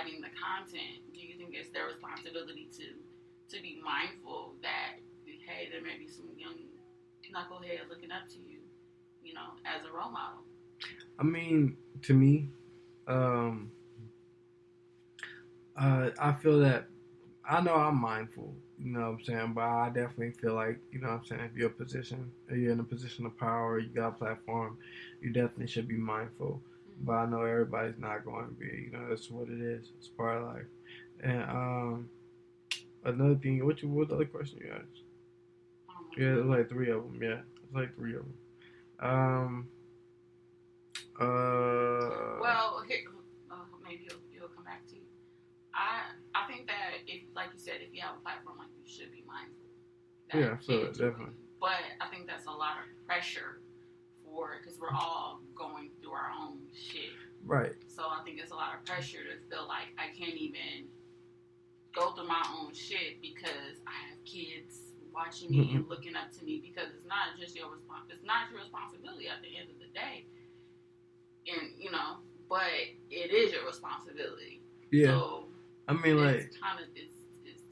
providing the content, do you think it's their responsibility to be mindful that, hey, there may be some young knucklehead looking up to you, as a role model? I mean, to me, I feel that I know I'm mindful, you know what I'm saying, but I definitely feel like, you know what I'm saying, if you're in a position of power, you got a platform, you definitely should be mindful. But I know everybody's not going to be, that's what it is. It's part of life. And another thing, what the other question you asked? Yeah, there's like three of them. Yeah, it's like three of them. Well, maybe he'll come back to you. I think that if, like you said, if you have a platform, like, you should be mindful. Yeah, so definitely. But I think that's a lot of pressure because we're all going through our own shit. Right. So I think it's a lot of pressure to feel like I can't even go through my own shit because I have kids watching me and looking up to me, because it's not just your responsibility at the end of the day. And, but it is your responsibility. Yeah. So, I mean, like, it's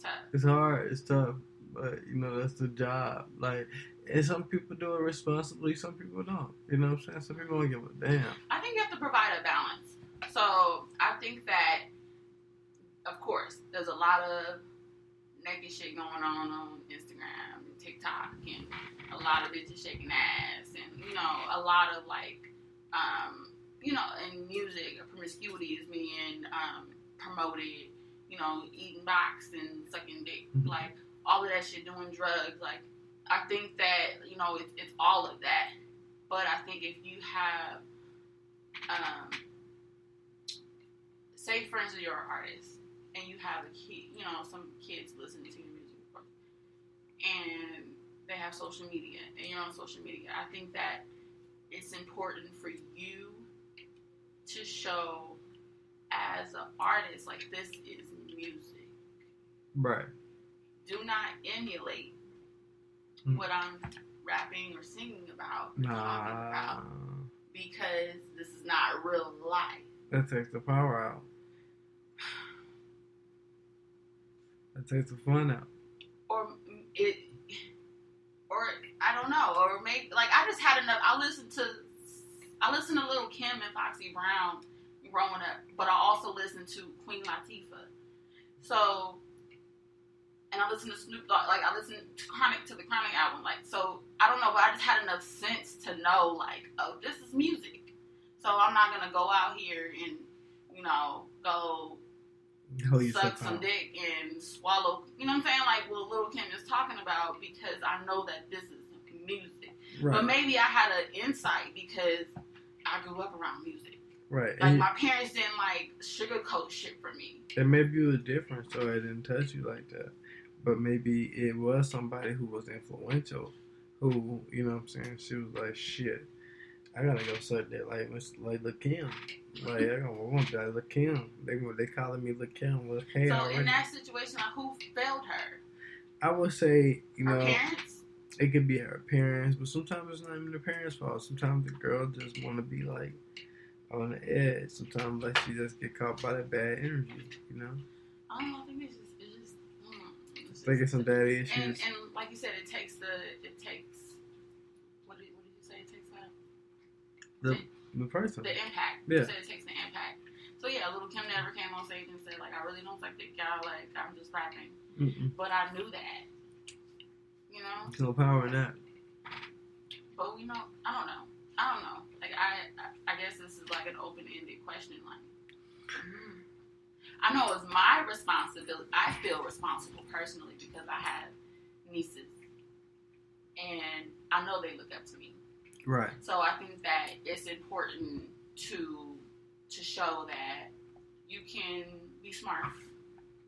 tough. It's hard. It's tough. But, that's the job. Like, and some people do it responsibly. Some people don't. You know what I'm saying? Some people don't give a damn. I think you have to provide a balance. So, I think that, of course, there's a lot of naked shit going on Instagram and TikTok, and a lot of bitches shaking ass, and, a lot of, like, in music, promiscuity is being promoted, eating box and sucking dick, like, all of that shit, doing drugs. Like, I think that, it's all of that. But I think if you have, say, for instance, you're an artist, and you have a kid, some kids listen to your music, of course, and they have social media, and you're on social media, I think that it's important for you to show, as an artist, like, this is music. Right. Do not emulate what I'm rapping or singing about, talking about, because this is not real life. That takes the power out. That takes the fun out. Or I don't know, or maybe, like, I just had enough. I listened to Lil' Kim and Foxy Brown growing up, but I also listened to Queen Latifah. So, and I listened to Snoop Dogg, like, I listened to the Chronic album, like, so, I don't know, but I just had enough sense to know, like, oh, this is music. So I'm not gonna go out here and, go suck some dick and swallow, you know what I'm saying, like what Lil' Kim is talking about, because I know that this is music. Right. But maybe I had an insight because I grew up around music. Right. Like, my parents didn't, like, sugarcoat shit for me. And maybe it was different, so it didn't touch you like that. But maybe it was somebody who was influential, who, you know what I'm saying, she was like, shit, I gotta go suck that, like Lil' Kim. Like, I want that Lil' Kim. They calling me Lil' Kim. Lil' Kim. So, in that situation, like, who failed her? I would say, her parents? It could be her parents, but sometimes it's not even the parents' fault. Sometimes the girl just want to be, like, on the edge. Sometimes, like, she just get caught by that bad energy, I don't know, I think it's just think it's some daddy issues. And like you said, it takes, what did you say? It takes the person. The impact. Yeah. You said it takes the impact. So, yeah, Lil' Kim never came on stage and said, like, I really don't like that guy, like, I'm just rapping. Mm-mm. But I knew that. There's no power in that. But, I don't know. Like, I guess this is, like, an open-ended question. Like, I know it's my responsibility. I feel responsible personally because I have nieces. And I know they look up to me. Right. So I think that it's important to show that you can be smart,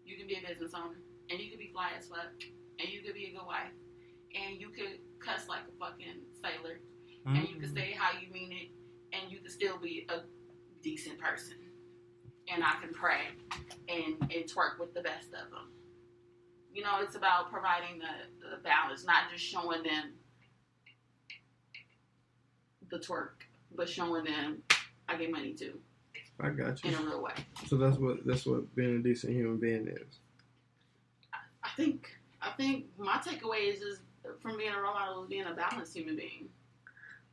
you can be a business owner, and you can be fly as fuck, and you could be a good wife, and you could cuss like a fucking sailor, and you can say how you mean it, and you can still be a decent person. And I can pray and twerk with the best of them. It's about providing the balance, not just showing them the twerk, but showing them I get money too. I got you. In a real way. So that's what being a decent human being is. I think my takeaway is just from being a role model is being a balanced human being.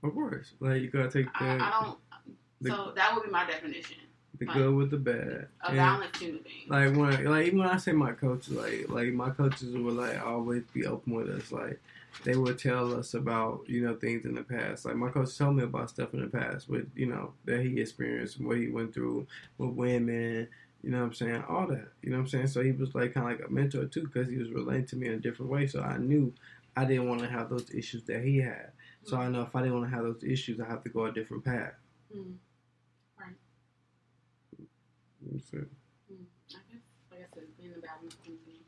Of course, like you gotta take that. So that would be my definition. The good with the bad. A balanced human being. Like even when I say my coaches, like my coaches would like always be open with us. Like they would tell us about things in the past. Like my coach told me about stuff in the past with that he experienced, what he went through with women. You know what I'm saying? All that. You know what I'm saying? So he was like kind of like a mentor too, because he was relating to me in a different way. So I knew I didn't want to have those issues that he had. So I know if I didn't want to have those issues, I have to go a different path. Right. That's it. I guess, like I said, being a balanced human being.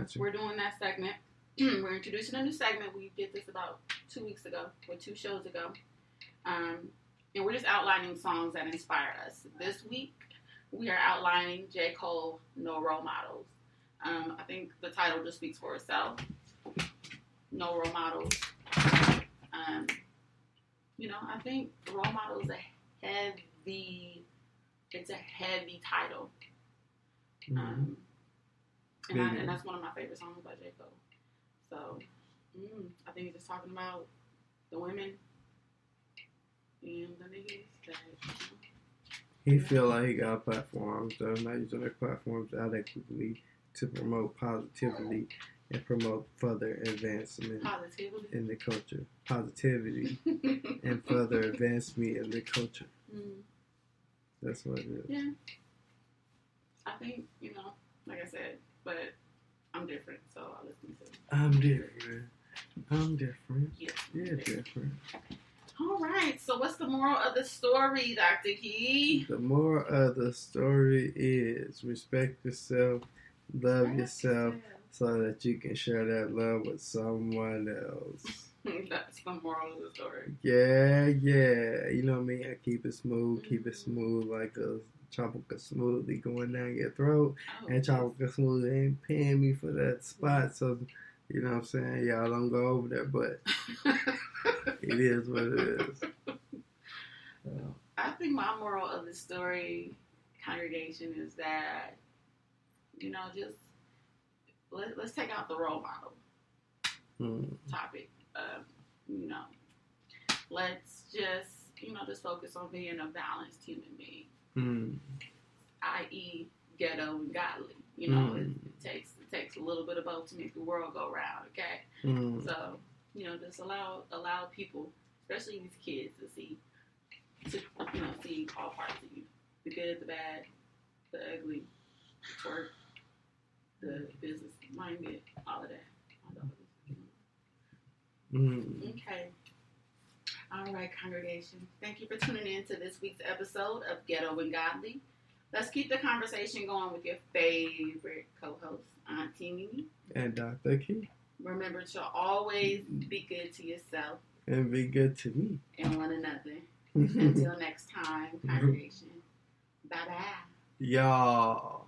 So we're doing that segment. We're introducing a new segment. We did this about 2 weeks ago, or 2 shows ago. And we're just outlining songs that inspire us. This week, we are outlining J. Cole, No Role Models. I think the title just speaks for itself. No Role Models. I think Role Model is a heavy title. And that's one of my favorite songs by J. Cole. So, I think he's just talking about the women and the niggas that, he feel like he got platforms that are not using their platforms adequately to promote positivity and promote further advancement in the culture. Positivity and further advancement in the culture. That's what it is. Yeah. I think, like I said, but I'm different, so I listen to it. I'm different. Yeah. You're different. All right, so what's the moral of the story, Dr. Key? The moral of the story is respect yourself, love yourself, so that you can share that love with someone else. That's the moral of the story. Yeah. You know me, I keep it smooth like a tropical smoothie going down your throat. And tropical smoothie ain't paying me for that spot, so you know what I'm saying? Y'all don't go over there, but it is what it is. I think my moral of the story, congregation, is that, just let's take out the role model topic. Let's just focus on being a balanced human being, i.e., ghetto and godly. It takes a little bit of both to make the world go round. Okay, so just allow people, especially these kids, to see all parts of you: the good, the bad, the ugly, the twerk, the business minded, all of that. Okay. All right, congregation. Thank you for tuning in to this week's episode of Ghetto and Godly. Let's keep the conversation going with your favorite co-hosts, Auntie Mimi and Dr. Key. Remember to always be good to yourself and be good to me and one another. Until next time, congregation. Bye-bye. Y'all.